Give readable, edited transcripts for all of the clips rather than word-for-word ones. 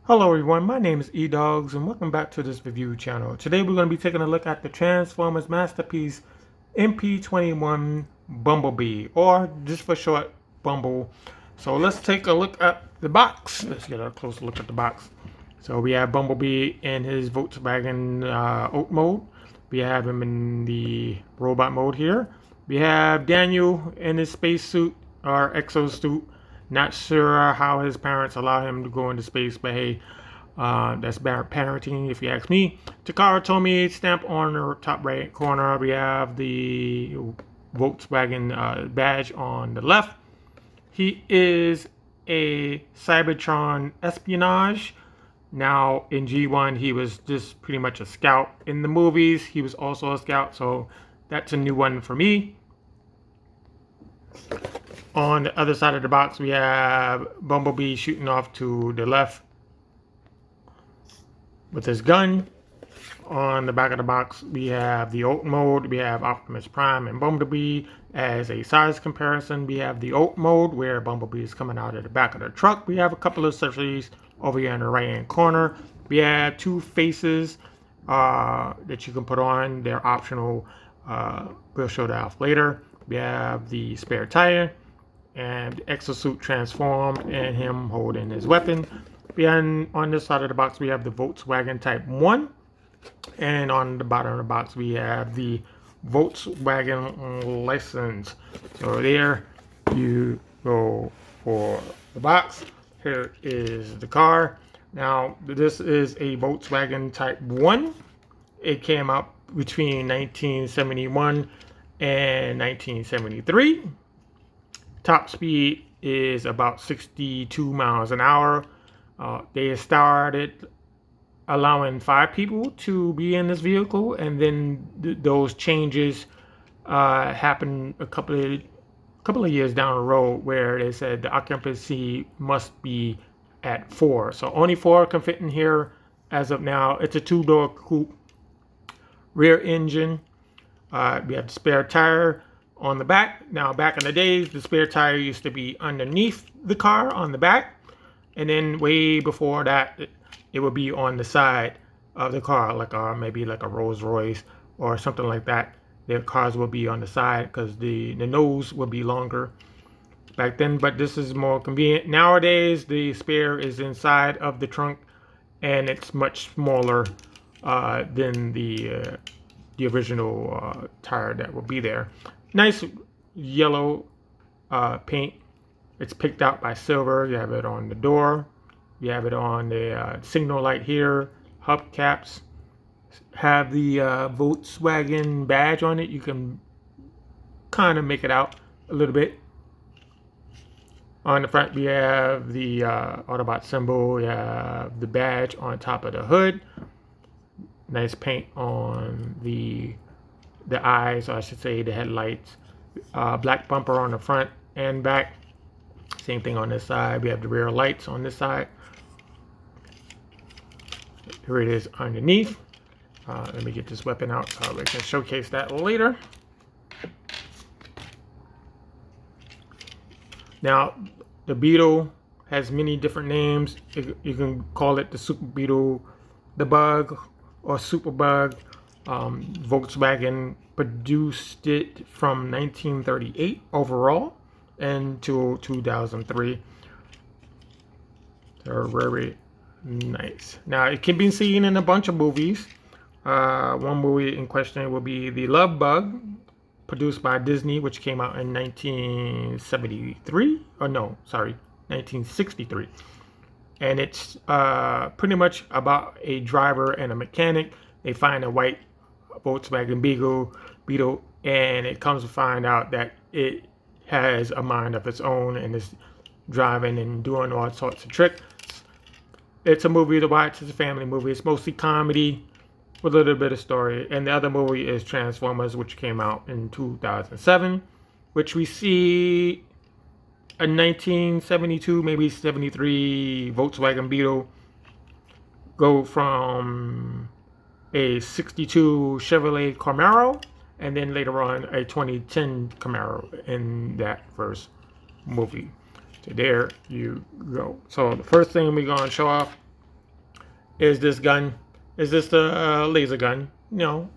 Hello everyone, my name is Edoggz and welcome back to this review channel. Today we're going to be taking a look at the Transformers masterpiece MP-21 Bumblebee, or just for short, Bumble. So let's take a look at the box. Let's get a closer look at the box. So we have Bumblebee in his Volkswagen Oat mode. We have him in the robot mode here. We have Daniel in his spacesuit or exosuit. Not sure how his parents allow him to go into space, but hey, that's bad parenting if you ask me. Takara Tomy stamp on the top right corner. We have the Volkswagen badge on the left. He is a Cybertron espionage. Now in G1 he was just pretty much a scout. In the movies he was also a scout, so that's a new one for me. On the other side of the box, we have Bumblebee shooting off to the left with his gun. On the back of the box, we have the Oat mode. We have Optimus Prime and Bumblebee. As a size comparison, we have the Oat mode where Bumblebee is coming out of the back of the truck. We have a couple of accessories over here in the right hand corner. We have two faces that you can put on. They're optional. We'll show that off later. We have the spare tire and the exosuit transformed and him holding his weapon. Behind on this side of the box we have the Volkswagen Type 1, and on the bottom of the box we have the Volkswagen license. So there you go for the box. Here is the car. Now this is a Volkswagen Type 1. It came out between 1971 and 1973. Top speed is about 62 miles an hour. They started allowing 5 people to be in this vehicle, and then those changes happened a couple of years down the road where they said the occupancy must be at 4. So only 4 can fit in here as of now. It's a 2-door coupe, rear engine. We have the spare tire on the back. Now, back in the days, the spare tire used to be underneath the car on the back, and then way before that, it would be on the side of the car, like maybe like a Rolls Royce or something like that. Their cars would be on the side because the nose would be longer back then, but this is more convenient. Nowadays, the spare is inside of the trunk, and it's much smaller than the original tire that will be there. Nice yellow paint. It's picked out by silver. You have it on the door. You have it on the signal light here. Hubcaps have the Volkswagen badge on it. You can kind of make it out a little bit. On the front, we have the Autobot symbol. We have the badge on top of the hood. Nice paint on the eyes, or I should say the headlights. Black bumper on the front and back. Same thing on this side. We have the rear lights on this side. Here it is underneath. Let me get this weapon out so we can showcase that later. Now, the Beetle has many different names. You can call it the Super Beetle, the Bug, or Super Bug. Volkswagen produced it from 1938 overall until 2003. They're very nice. Now it can be seen in a bunch of movies. One movie in question will be The Love Bug, produced by Disney, which came out in 1973. Oh no, sorry, 1963. And it's pretty much about a driver and a mechanic. They find a white Volkswagen Beetle, and it comes to find out that it has a mind of its own and is driving and doing all sorts of tricks. It's a movie to watch. It's a family movie. It's mostly comedy with a little bit of story. And the other movie is Transformers, which came out in 2007, which we see a 1972, maybe 73 Volkswagen Beetle go from a 62 Chevrolet Camero, and then later on a 2010 Camero in that first movie. So there you go. So the first thing we're going to show off Is this gun? Is this the laser gun? No.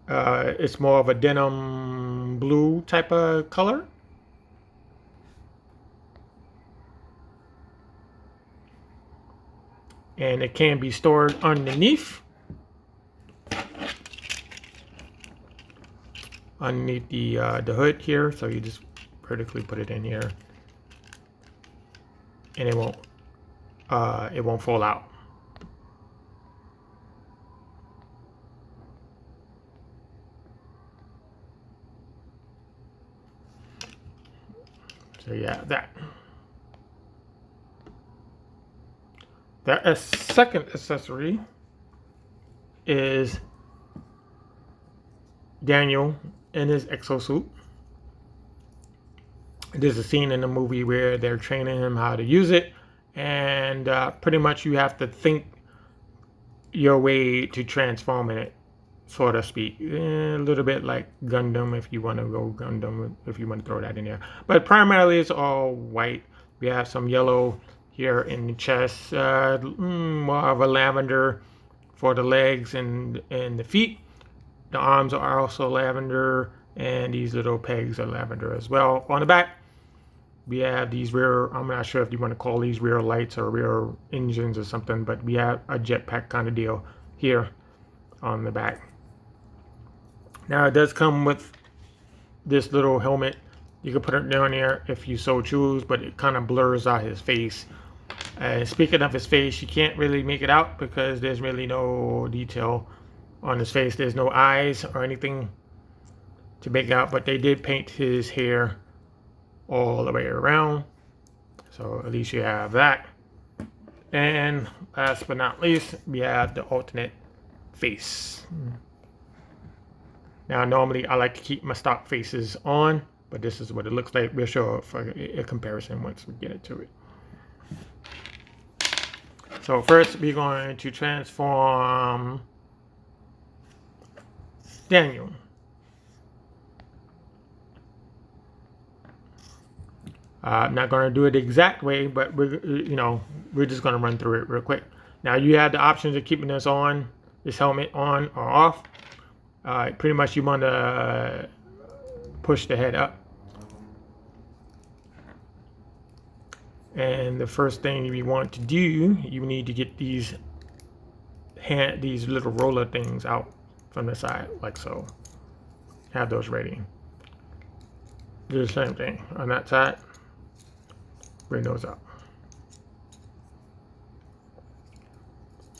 It's more of a denim blue type of color. And it can be stored underneath the hood here. So you just vertically put it in here, and it won't fall out. So yeah, that. The second accessory is Daniel in his exosuit. There's a scene in the movie where they're training him how to use it, and pretty much you have to think your way to transform in it, so to speak. A little bit like Gundam, if you want to go Gundam, if you want to throw that in there. But primarily it's all white. We have some yellow here in the chest, more of a lavender for the legs and the feet. The arms are also lavender, and these little pegs are lavender as well. On the back, we have these rear, I'm not sure if you want to call these rear lights or rear engines or something, but we have a jetpack kind of deal here on the back. Now it does come with this little helmet. You can put it down there if you so choose, but it kind of blurs out his face. Speaking of his face, you can't really make it out because there's really no detail on his face. There's no eyes or anything to make out, but they did paint his hair all the way around. So at least you have that. And last but not least, we have the alternate face. Now normally I like to keep my stock faces on, but this is what it looks like. We'll show for a comparison once we get into it. So first we're going to transform Daniel. I'm not going to do it the exact way, but we're just going to run through it real quick. Now you have the options of keeping this on, this helmet on or off. Pretty much you want to push the head up. And the first thing you want to do, you need to get these little roller things out from the side, like so. Have those ready. Do the same thing on that side. Bring those up.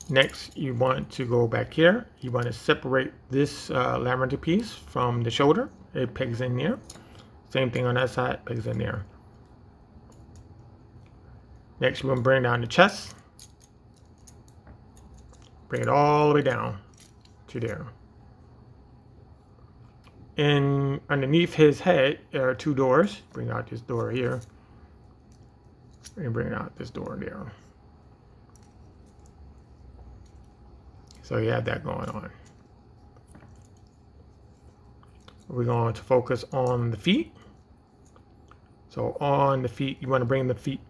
Next, you want to go back here. You want to separate this lavender piece from the shoulder. It pegs in there. Same thing on that side, pegs in there. Next, we're going to bring down the chest. Bring it all the way down to there. And underneath his head, there are two doors. Bring out this door here. And bring out this door there. So you have that going on. We're going to focus on the feet. So on the feet, you want to bring the feet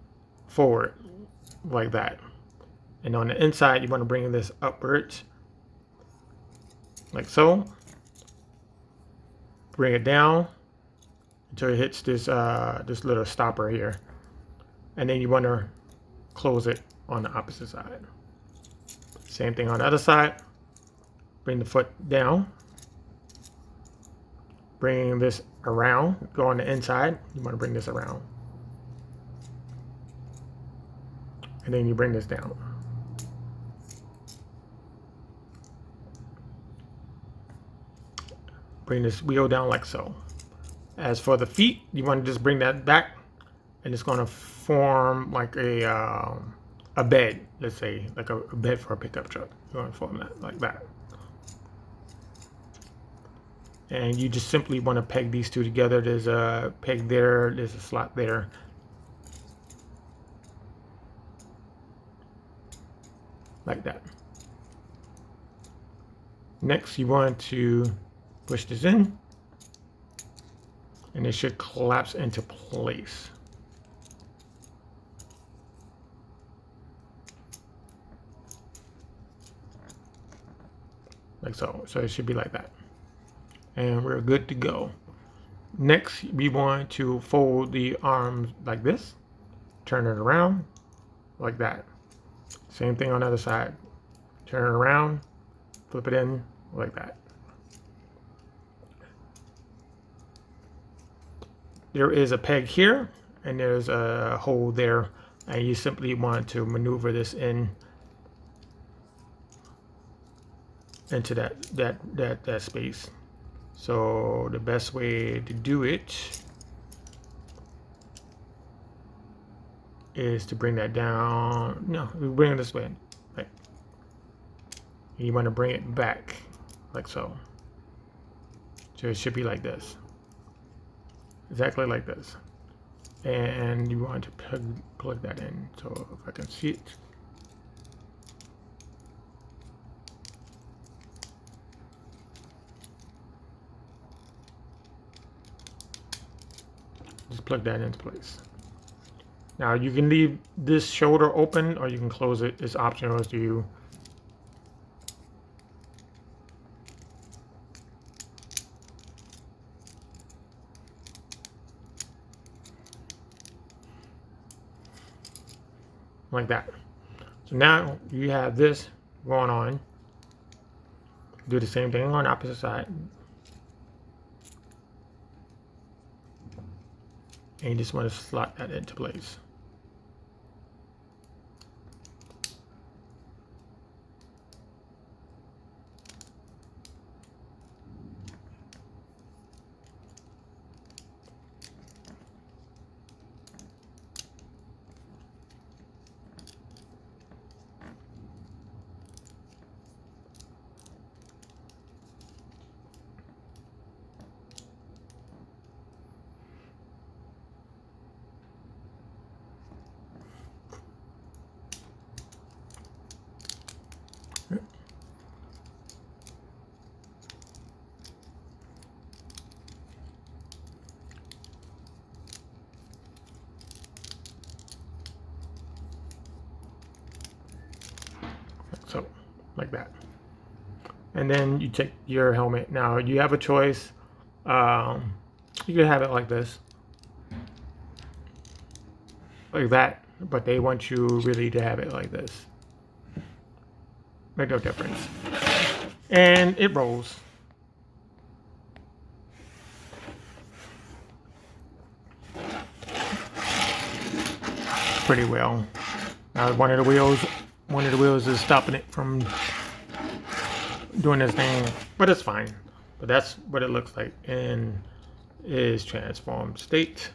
forward like that. And on the inside, you want to bring this upwards like so. Bring it down until it hits this this little stopper here. And then you want to close it on the opposite side. Same thing on the other side. Bring the foot down. Bring this around. Go on the inside. You want to bring this around. And then you bring this down. Bring this wheel down like so. As for the feet, you want to just bring that back, and it's going to form like a bed, let's say, like a bed for a pickup truck. You're going to form that like that. And you just simply want to peg these two together. There's a peg there, there's a slot there. Like that. Next, you want to push this in, and it should collapse into place. like so. So it should be like that. And we're good to go. Next, we want to fold the arms like this. Turn it around like that. Same thing on the other side. Turn it around, flip it in like that. There is a peg here, and there's a hole there, and you simply want to maneuver this into that space. So the best way to do it is to bring that down. No, we bring it this way. Right. You want to bring it back like so. So it should be like this. Exactly like this. And you want to plug that in. So if I can see it. Just plug that into place. Now you can leave this shoulder open or you can close it. It's optional to you. Like that. So now you have this going on. Do the same thing on the opposite side. And you just want to slot that into place. So, like that. And then you take your helmet. Now, you have a choice. You can have it like this. Like that. But they want you really to have it like this. Make no difference. And it rolls. Pretty well. Now, one of the wheels is stopping it from doing this thing, but it's fine. But that's what it looks like in its transformed state,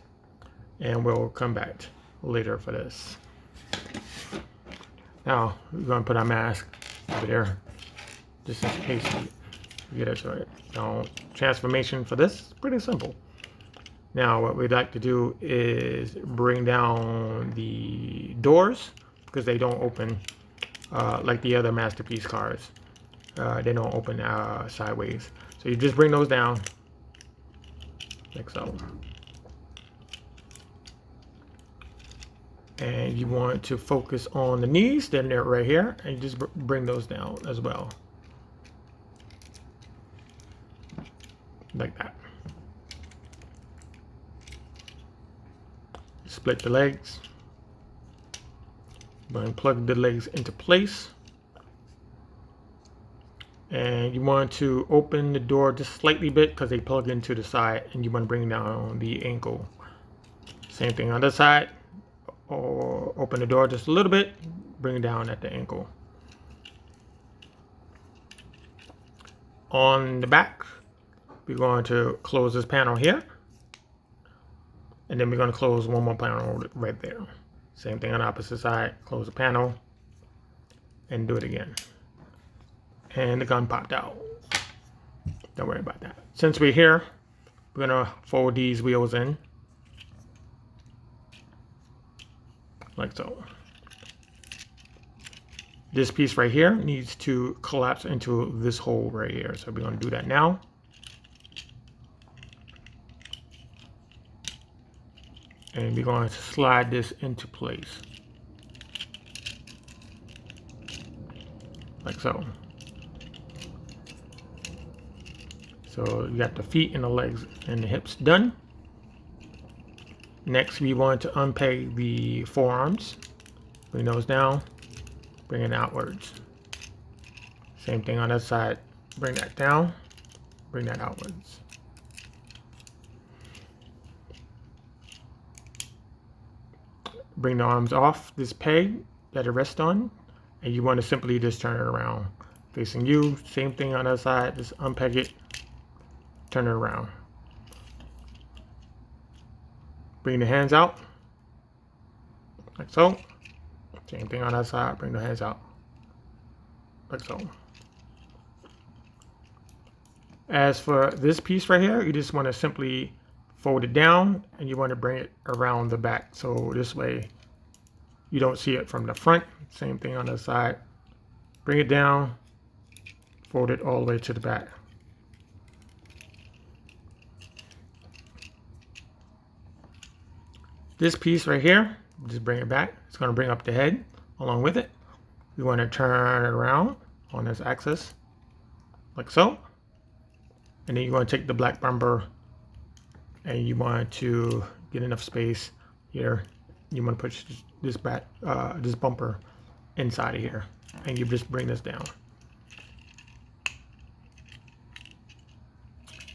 and we'll come back later for this. Now we're going to put our mask over there just in case you get it right. Now, transformation for this is pretty simple. Now what we'd like to do is bring down the doors because they don't open like the other Masterpiece cars. They don't open sideways. So you just bring those down like so. And you want to focus on the knees, then they're right here, and you just bring those down as well. Like that. Split the legs. And plug the legs into place. And you want to open the door just slightly bit because they plug into the side, and you want to bring down the ankle. Same thing on this side. Or open the door just a little bit, bring it down at the ankle. On the back, we're going to close this panel here. And then we're going to close one more panel right there. Same thing on the opposite side. Close the panel and do it again. And the gun popped out. Don't worry about that. Since we're here, we're going to fold these wheels in. Like so. This piece right here needs to collapse into this hole right here. So we're going to do that now. And we're going to slide this into place. Like so. So you got the feet and the legs and the hips done. Next, we want to unpeg the forearms. Bring those down, bring it outwards. Same thing on that side. Bring that down, bring that outwards. Bring the arms off this peg that it rests on, and you want to simply just turn it around. Facing you, same thing on that side, just unpeg it, turn it around. Bring the hands out, like so. Same thing on that side, bring the hands out, like so. As for this piece right here, you just want to simply fold it down and you want to bring it around the back. So this way you don't see it from the front. Same thing on the side. Bring it down, fold it all the way to the back. This piece right here, just bring it back. It's going to bring up the head along with it. We want to turn it around on this axis, like so. And then you're going to take the black bumper and you want to get enough space here. You want to push this back, this bumper inside of here, and you just bring this down.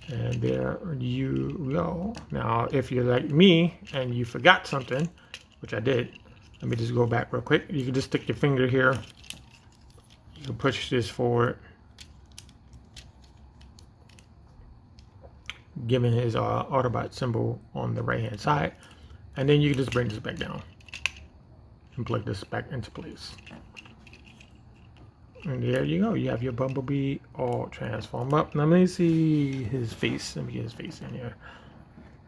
And there you go. Now, if you're like me and you forgot something, which I did, let me just go back real quick. You can just stick your finger here. You can push this forward, giving his Autobot symbol on the right hand side, and then you can just bring this back down and plug this back into place. And there you go. You have your Bumblebee all transform up. Now let me see his face. Let me get his face in here.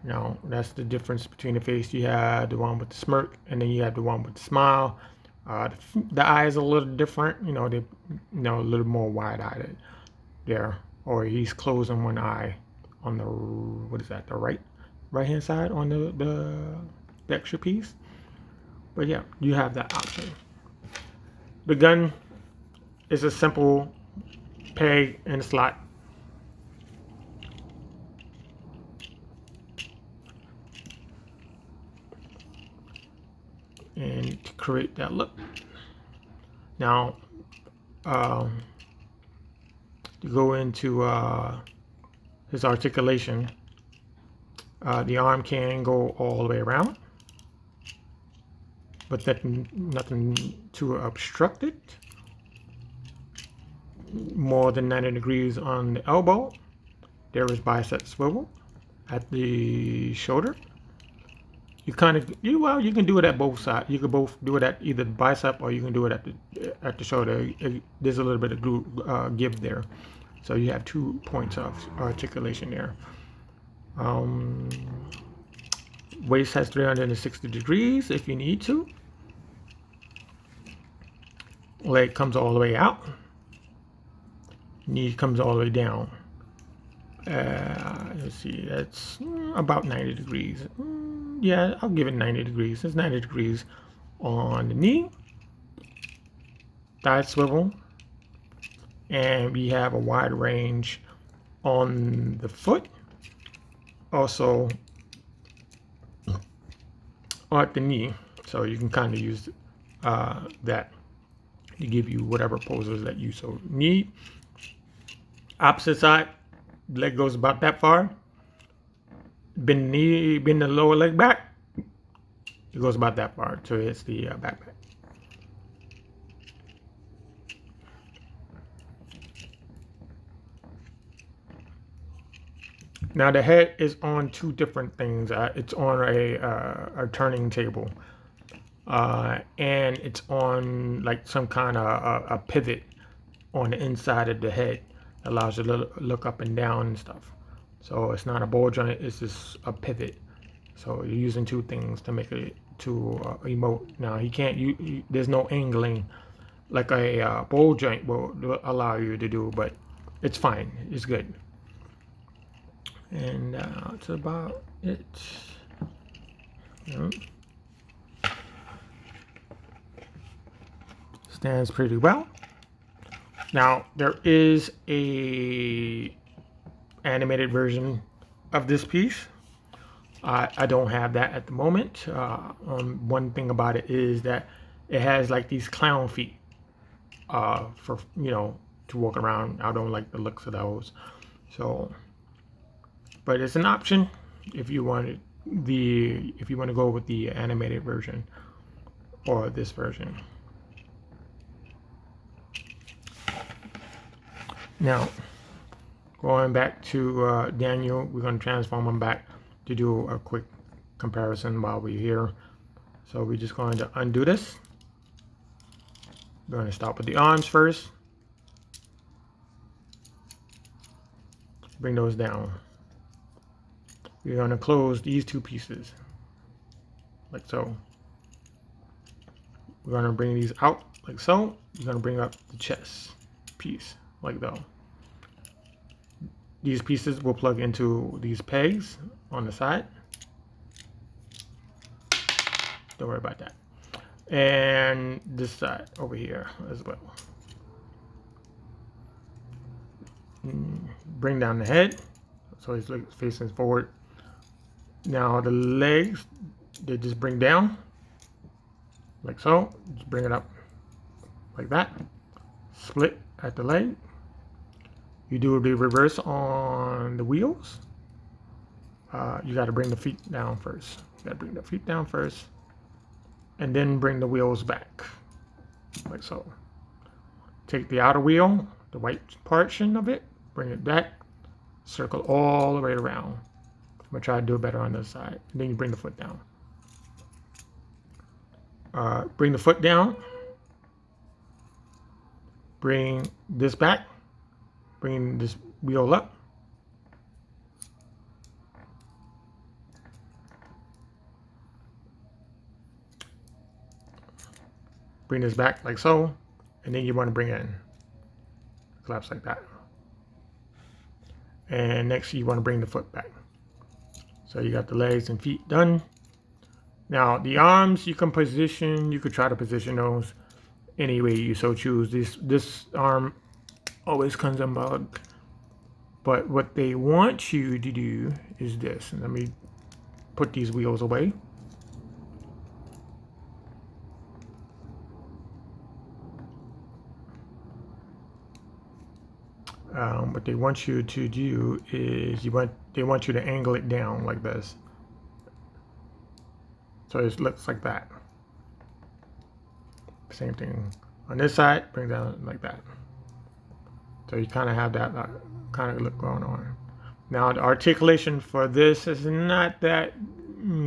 Now that's the difference between the face. You have the one with the smirk, and then you have the one with the smile. The eyes are a little different. You know, they, a little more wide-eyed there. Or he's closing one eye on the, what is that? The right hand side on the extra piece. But yeah, you have that option. The gun is a simple peg and slot. And to create that look. Now, to go into his articulation, the arm can go all the way around, but nothing to obstruct it. More than 90 degrees on the elbow. There is bicep swivel at the shoulder. You you can do it at both sides. You can both do it at either the bicep or you can do it at the shoulder. There's a little bit of give there, so you have 2 points of articulation there. Waist has 360 degrees if you need to. Leg comes all the way out. Knee comes all the way down. Let's see, that's about 90 degrees. Yeah, I'll give it 90 degrees. It's 90 degrees on the knee. Thigh swivel. And we have a wide range on the foot. Also at the knee. So you can kind of use that to give you whatever poses that you so need. Opposite side, leg goes about that far. Bend the lower leg back. It goes about that far till it hits the backpack. Now the head is on 2 different things. It's on a turning table, and it's on like some kind of a pivot on the inside of the head. Allows you to look up and down and stuff. So it's not a ball joint, it's just a pivot. So you're using 2 things to make it to emote. Now he can't, there's no angling like a ball joint will allow you to do, but it's fine, it's good. And that's about it. Stands pretty well. Now there is a animated version of this piece. I don't have that at the moment. One thing about it is that it has like these clown feet for, you know, to walk around. I don't like the looks of those. So, but it's an option if you want to go with the animated version or this version. Now, going back to Daniel, we're going to transform him back to do a quick comparison while we're here. So we're just going to undo this. We're going to start with the arms first. Bring those down. We're going to close these two pieces, like so. We're going to bring these out, like so. You're going to bring up the chest piece, like that. These pieces will plug into these pegs on the side. Don't worry about that. And this side over here as well. Bring down the head so he's facing forward. Now the legs, they just bring down like so. Just bring it up like that. Split at the leg. You do the reverse on the wheels. You got to bring the feet down first. You got to bring the feet down first, and then bring the wheels back, like so. Take the outer wheel, the white portion of it, bring it back, circle all the way around. I'm gonna try to do it better on this side. And then you bring the foot down. Bring the foot down. Bring this back. Bring this wheel up. Bring this back like so. And then you want to bring it in. Collapse like that. And next you want to bring the foot back. So you got the legs and feet done. Now the arms you can position, you could try to position those any way you so choose. This arm always comes unbugged. But what they want you to do is this. And let me put these wheels away. What they want you to do is they want you to angle it down like this. So it looks like that. Same thing on this side, bring down like that. So you kind of have that kind of look going on. Now the articulation for this is not that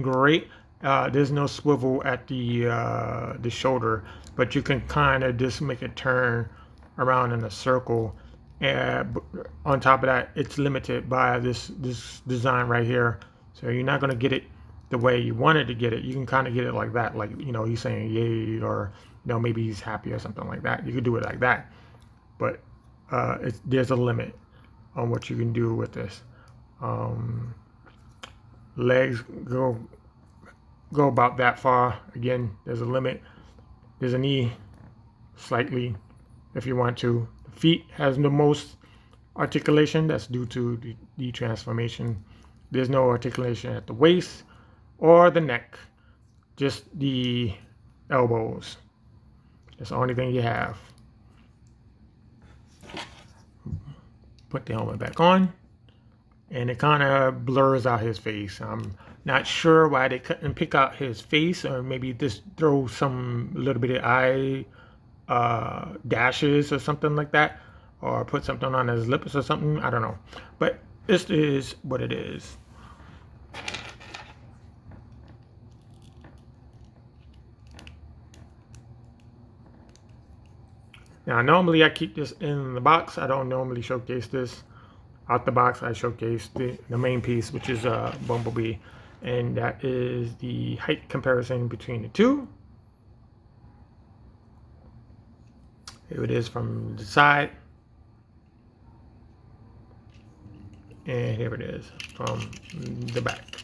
great. There's no swivel at the shoulder, but you can kind of just make it turn around in a circle. And on top of that, it's limited by this design right here. So you're not going to get it the way you wanted to get it. You can kind of get it like that, like, you know, he's saying yay, or, you know, maybe he's happy or something like that. You could do it like that, but there's a limit on what you can do with this. Legs go about that far. Again, there's a limit. There's a knee slightly if you want to. The feet has the most articulation. That's due to the transformation. There's no articulation at the waist or the neck, just the elbows. That's the only thing you have. Put the helmet back on, and it kind of blurs out his face. I'm not sure why they couldn't pick out his face, or maybe just throw some little bit of eye dashes or something like that, or put something on his lips or something. I don't know, but this is what it is. Now normally I keep this in the box. I don't normally showcase this out the box. I showcase the main piece, which is Bumblebee, and that is the height comparison between the two. Here it is from the side, and here it is from the back.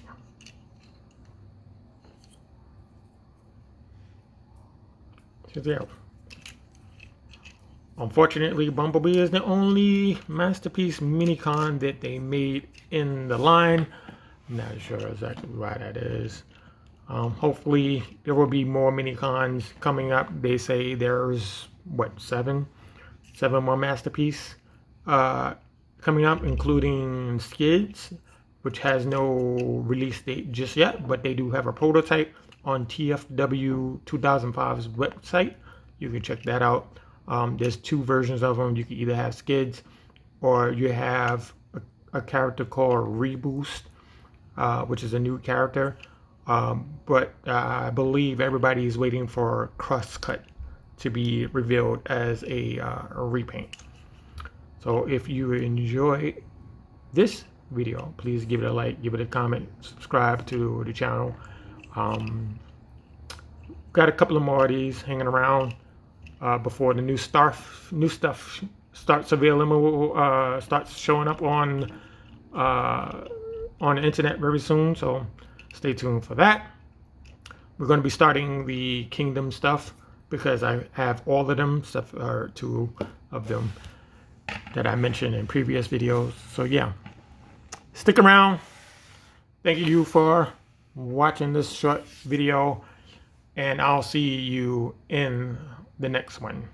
So there. Unfortunately, Bumblebee is the only Masterpiece Minicon that they made in the line. I'm not sure exactly why that is. Hopefully, there will be more Minicons coming up. They say there's, what, seven more Masterpiece coming up, including Skids, which has no release date just yet, but they do have a prototype on TFW 2005's website. You can check that out. There's two versions of them. You can either have Skids or you have a character called Reboost, which is a new character. But I believe everybody is waiting for Crosscut to be revealed as a repaint. So if you enjoy this video, please give it a like, give it a comment, subscribe to the channel. Got a couple of more of these hanging around before the new stuff starts available, starts showing up on the internet very soon. So stay tuned for that. We're going to be starting the Kingdom stuff because I have all of them, except for two of them that I mentioned in previous videos. So yeah, stick around. Thank you for watching this short video, and I'll see you in the next one.